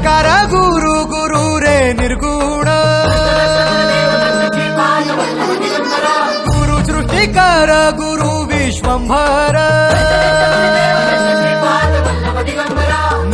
निराकार गुरु गुरु रे निर्गुण गुरु सृष्टिकर गुरु विश्वंभर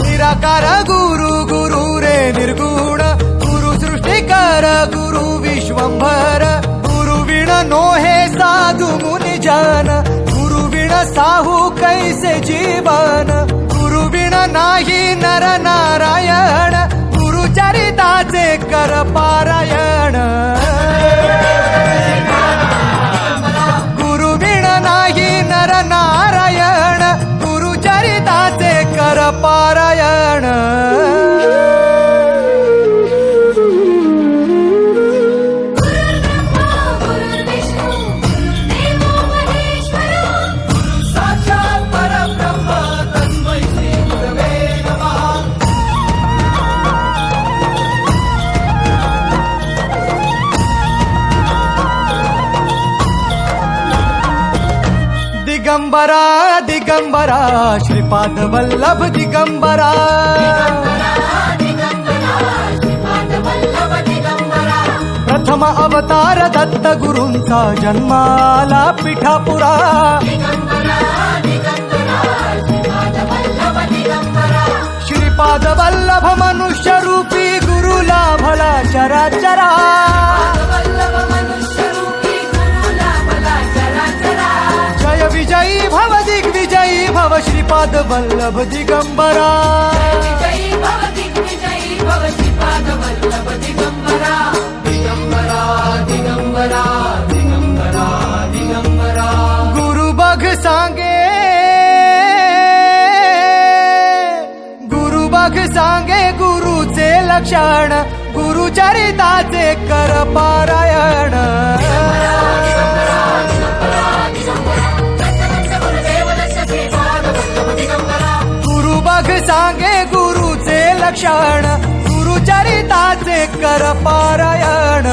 निराकार गुरु गुरु रे निर्गुण गुरु सृष्टिकर गुरु विश्वंभर गुरु विण नोहे साधु मुनि जन गुरु विण साहू कैसे जीवन गुरु विण नाही नर नारायण गुरु चरिताचे कर पारायण गुरु विण नाही नर नारायण गुरु चरिताचे कर पारायण दिगंबरा दिगंबरा श्रीपाद वल्लभ दिगंबरा प्रथम अवतार दत्त गुरूंचा जन्माला पिठापुरा श्रीपाद वल्लभ मनुष्य रूपी गुरुला भला चराचरा जय विजयी भव दिग्विजयी भव श्रीपाद वल्लभ दिगंबरा दिगंबरा दिगंबरा दिगंबरा दिगंबरा गुरु बघ सांगे गुरुचे लक्षण गुरु चरिताचे कर पारायण गुरु बघ सांगे गुरुचे लक्षण गुरु चरिताचे कर पारायण